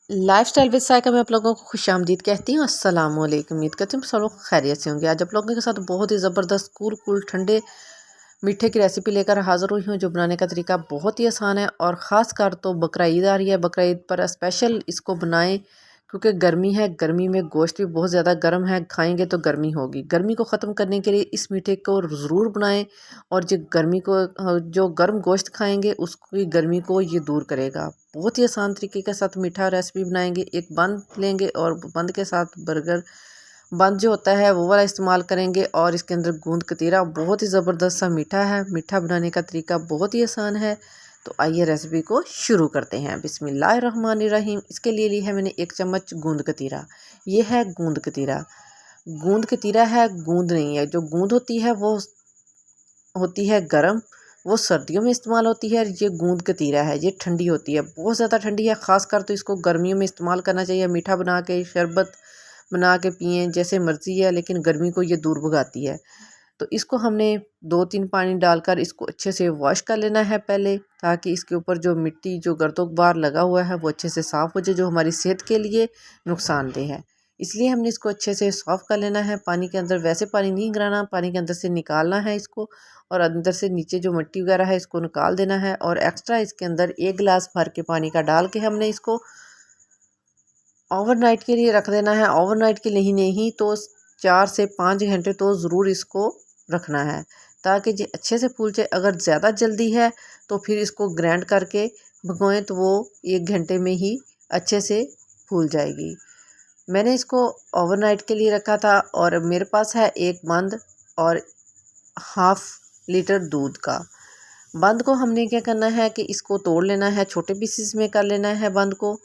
Lifestyle with Saika में आप लोगों को खुशामदीद कहती हूँ। अस्सलाम वालेकुम। उम्मीद करती हूँ सब लोग खैरियत से होंगे। आज आप लोगों के साथ बहुत ही ज़बरदस्त कूल ठंडे मीठे की रेसिपी लेकर हाज़िर हुई हूँ, जो बनाने का तरीका बहुत ही आसान है। और ख़ास कर तो बकरा ईद आ रही है, बकरा ईद पर स्पेशल इसको बनाएं, क्योंकि गर्मी है। गर्मी में गोश्त भी बहुत ज़्यादा गर्म है, खाएंगे तो गर्मी होगी। गर्मी को ख़त्म करने के लिए इस मीठे को ज़रूर बनाएं, और जो गर्मी को जो गर्म गोश्त खाएंगे उसकी गर्मी को ये दूर करेगा। बहुत ही आसान तरीके के साथ मीठा रेसिपी बनाएंगे। एक बंद लेंगे और बंद के साथ बर्गर बंद जो होता है वो वाला इस्तेमाल करेंगे, और इसके अंदर गूंद कतीरा बहुत ही ज़बरदस्त सा मीठा है। मीठा बनाने का तरीका बहुत ही आसान है। तो आइए रेसिपी को शुरू करते हैं। बिस्मिल्लाहिर्रहमानिर्रहीम। इसके लिए ली है मैंने 1 चम्मच गूंद कतीरा। ये है गूंद कतीरा। गूंद कतीरा है, गूंद नहीं है। जो गूंद होती है वो होती है गर्म, वो सर्दियों में इस्तेमाल होती है। ये गूंद कतीरा है, ये ठंडी होती है, बहुत ज़्यादा ठंडी है। ख़ासकर तो इसको गर्मियों में इस्तेमाल करना चाहिए। मीठा बना के, शरबत बना के पिएँ, जैसे मर्ज़ी है, लेकिन गर्मी को ये दूर भगाती है। तो इसको हमने 2-3 पानी डालकर इसको अच्छे से वॉश कर लेना है पहले, ताकि इसके ऊपर जो मिट्टी, जो गर्द गुबार लगा हुआ है वो अच्छे से साफ़ हो जाए, जो हमारी सेहत के लिए नुकसानदेह है। इसलिए हमने इसको अच्छे से साफ़ कर लेना है। पानी के अंदर वैसे पानी नहीं गिराना, पानी के अंदर से निकालना है इसको, और अंदर से नीचे जो मिट्टी वगैरह है इसको निकाल देना है। और एक्स्ट्रा इसके अंदर 1 गिलास भर के पानी का डाल के हमने इसको ओवरनाइट के लिए रख देना है। ओवरनाइट के लिए नहीं तो 4 से 5 घंटे तो ज़रूर इसको रखना है, ताकि ये अच्छे से फूल जाए। अगर ज़्यादा जल्दी है तो फिर इसको ग्राइंड करके भिगोएं, तो वो 1 घंटे में ही अच्छे से फूल जाएगी। मैंने इसको ओवरनाइट के लिए रखा था, और मेरे पास है 1 बंद और हाफ़ लीटर दूध का। बंद को हमने क्या करना है कि इसको तोड़ लेना है, छोटे पीसेस में कर लेना है बंद को।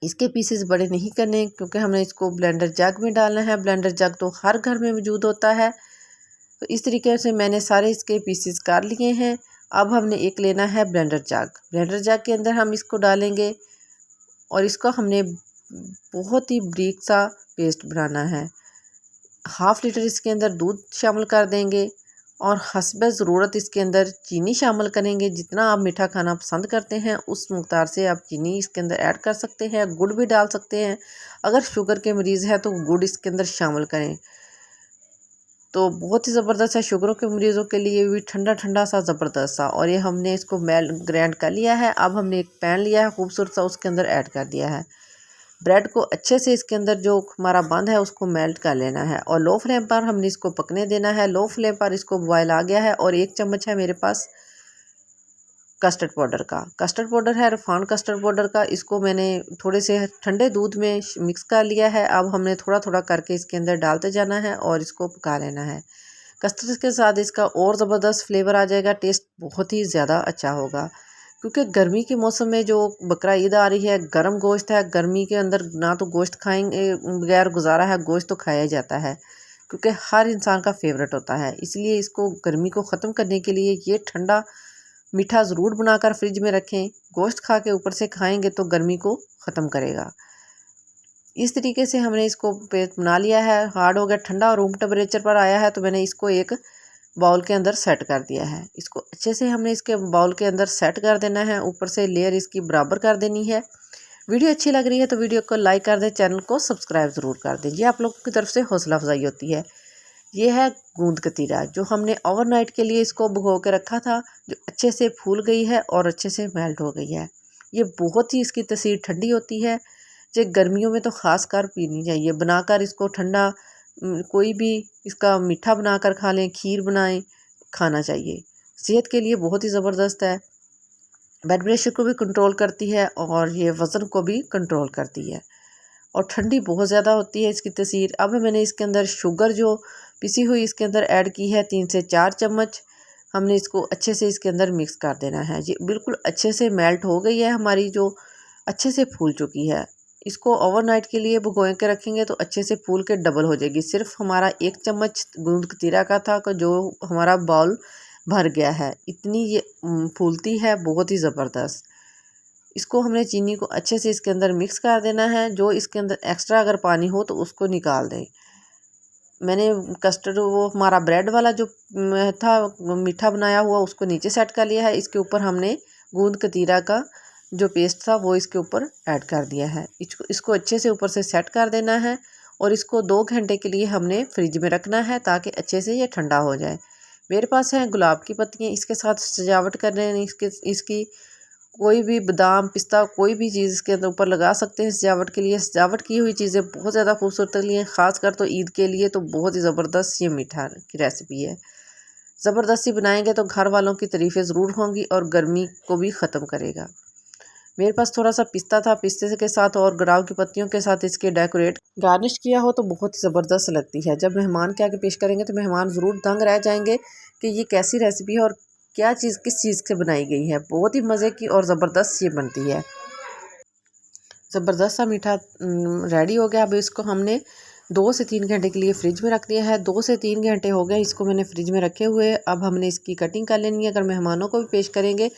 इसके पीसेस बड़े नहीं करने, क्योंकि हमने इसको ब्लेंडर जग में डालना है। ब्लेंडर जग तो हर घर में मौजूद होता है। तो इस तरीके से मैंने सारे इसके पीसेस कर लिए हैं। अब हमने एक लेना है ब्लेंडर जग। ब्लेंडर जग के अंदर हम इसको डालेंगे, और इसको हमने बहुत ही बारीक सा पेस्ट बनाना है। हाफ़ लीटर इसके अंदर दूध शामिल कर देंगे, और हस्बे ज़रूरत इसके अंदर चीनी शामिल करेंगे। जितना आप मीठा खाना पसंद करते हैं उस मकदार से आप चीनी इसके अंदर ऐड कर सकते हैं। गुड़ भी डाल सकते हैं, अगर शुगर के मरीज़ है तो गुड़ इसके अंदर शामिल करें। तो बहुत ही ज़बरदस्त है शुगरों के मरीज़ों के लिए भी, ठंडा ठंडा सा ज़बरदस्त सा। और ये हमने इसको ग्राइंड कर लिया है। अब हमने एक पैन लिया है खूबसूरत सा, उसके अंदर ऐड कर दिया है। ब्रेड को अच्छे से इसके अंदर जो हमारा बंद है उसको मेल्ट कर लेना है, और लो फ्लेम पर हमने इसको पकने देना है। लो फ्लेम पर इसको बॉयल आ गया है, और 1 चम्मच है मेरे पास कस्टर्ड पाउडर का। कस्टर्ड पाउडर है रिफाइंड कस्टर्ड पाउडर का। इसको मैंने थोड़े से ठंडे दूध में मिक्स कर लिया है। अब हमने थोड़ा थोड़ा करके इसके अंदर डालते जाना है और इसको पका लेना है। कस्टर्ड के साथ इसका और ज़बरदस्त फ्लेवर आ जाएगा, टेस्ट बहुत ही ज़्यादा अच्छा होगा। क्योंकि गर्मी के मौसम में जो बकरा ईद आ रही है, गर्म गोश्त है। गर्मी के अंदर ना तो गोश्त खाएंगे बगैर गुजारा है, गोश्त तो खाया जाता है, क्योंकि हर इंसान का फेवरेट होता है। इसलिए इसको गर्मी को ख़त्म करने के लिए ये ठंडा मीठा ज़रूर बनाकर फ्रिज में रखें। गोश्त खा के ऊपर से खाएंगे तो गर्मी को ख़त्म करेगा। इस तरीके से हमने इसको पेस्ट बना लिया है। हार्ड हो गया, ठंडा और रूम टेम्परेचर पर आया है, तो मैंने इसको एक बाउल के अंदर सेट कर दिया है। इसको अच्छे से हमने इसके बाउल के अंदर सेट कर देना है। ऊपर से लेयर इसकी बराबर कर देनी है। वीडियो अच्छी लग रही है तो वीडियो को लाइक कर दें, चैनल को सब्सक्राइब ज़रूर कर दें। ये आप लोगों की तरफ से हौसला अफजाई होती है। ये है गूंद कतीरा, जो हमने ओवरनाइट के लिए इसको भिगो के रखा था, जो अच्छे से फूल गई है और अच्छे से मेल्ट हो गई है। ये बहुत ही इसकी तसीर ठंडी होती है, जो गर्मियों में तो ख़ास कर पीनी चाहिए। बनाकर इसको ठंडा कोई भी इसका मीठा बनाकर खा लें, खीर बनाएं, खाना चाहिए। सेहत के लिए बहुत ही ज़बरदस्त है। ब्लड प्रेशर को भी कंट्रोल करती है, और ये वज़न को भी कंट्रोल करती है, और ठंडी बहुत ज़्यादा होती है इसकी तसीर। अब मैंने इसके अंदर शुगर जो पिसी हुई इसके अंदर ऐड की है, 3 से 4 चम्मच। हमने इसको अच्छे से इसके अंदर मिक्स कर देना है। ये बिल्कुल अच्छे से मेल्ट हो गई है हमारी, जो अच्छे से फूल चुकी है। इसको ओवरनाइट के लिए भिगो के रखेंगे तो अच्छे से फूल के डबल हो जाएगी। सिर्फ हमारा 1 चम्मच गूंद कतीरा का था, जो हमारा बाउल भर गया है। इतनी ये फूलती है, बहुत ही ज़बरदस्त। इसको हमने चीनी को अच्छे से इसके अंदर मिक्स कर देना है। जो इसके अंदर एक्स्ट्रा अगर पानी हो तो उसको निकाल दें। मैंने कस्टर्ड वो हमारा ब्रेड वाला जो था मीठा बनाया हुआ, उसको नीचे सेट कर लिया है। इसके ऊपर हमने गूंद कतीरा का जो पेस्ट था वो इसके ऊपर ऐड कर दिया है। इसको अच्छे से ऊपर से सेट कर देना है और इसको 2 घंटे के लिए हमने फ्रिज में रखना है ताकि अच्छे से ये ठंडा हो जाए। मेरे पास है गुलाब की पत्तियाँ, इसके साथ सजावट करने इसकी कोई भी बादाम पिस्ता कोई भी चीज़ इसके अंदर ऊपर लगा सकते हैं सजावट के लिए। सजावट की हुई चीज़ें बहुत ज़्यादा खूबसूरत लगती हैं, ख़ासकर तो ईद के लिए तो बहुत ही ज़बरदस्त ये मीठा की रेसिपी है। ज़बरदस्ती बनाएंगे तो घर वालों की तारीफ़ें ज़रूर होंगी और गर्मी को भी ख़त्म करेगा। मेरे पास थोड़ा सा पिस्ता था, पिस्ते के साथ और गुलाब की पत्तियों के साथ इसके डेकोरेट गार्निश किया हो तो बहुत ही ज़बरदस्त लगती है। जब मेहमान के आगे पेश करेंगे तो मेहमान ज़रूर दंग रह जाएंगे कि ये कैसी रेसिपी है और क्या चीज़ किस चीज़ से बनाई गई है। बहुत ही मज़े की और ज़बरदस्त ये बनती है। ज़बरदस्त सा मीठा रेडी हो गया। अब इसको हमने 2 से 3 घंटे के लिए फ्रिज में रख दिया है। 2 से 3 घंटे हो गए इसको मैंने फ्रिज में रखे हुए। अब हमने इसकी कटिंग कर लेनी है। अगर मेहमानों को भी पेश करेंगे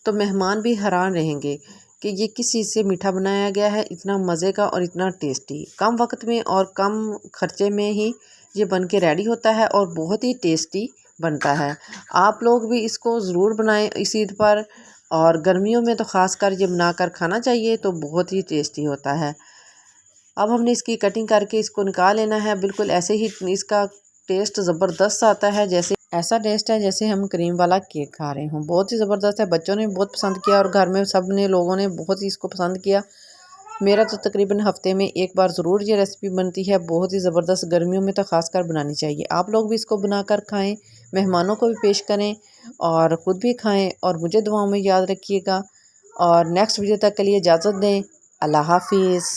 तो मेहमान भी हैरान रहेंगे कि ये किस चीज़ से मीठा बनाया गया है, इतना मज़े का और इतना टेस्टी। कम वक्त में और कम खर्चे में ही ये बन के रेडी होता है और बहुत ही टेस्टी बनता है। आप लोग भी इसको ज़रूर बनाएं इस ईद पर, और गर्मियों में तो ख़ासकर ये बनाकर खाना चाहिए तो बहुत ही टेस्टी होता है। अब हमने इसकी कटिंग करके इसको निकाल लेना है। बिल्कुल ऐसे ही इसका टेस्ट ज़बरदस्त आता है, जैसे ऐसा टेस्ट है जैसे हम क्रीम वाला केक खा रहे हों। बहुत ही ज़बरदस्त है, बच्चों ने बहुत पसंद किया और घर में सब ने लोगों ने बहुत ही इसको पसंद किया। मेरा तो तकरीबन हफ्ते में एक बार ज़रूर ये रेसिपी बनती है। बहुत ही ज़बरदस्त, गर्मियों में तो ख़ासकर बनानी चाहिए। आप लोग भी इसको बनाकर खाएं, मेहमानों को भी पेश करें और ख़ुद भी खाएं और मुझे दुआओं में याद रखिएगा। और नेक्स्ट वीडियो तक के लिए इजाज़त दें। अल्लाह हाफिज़।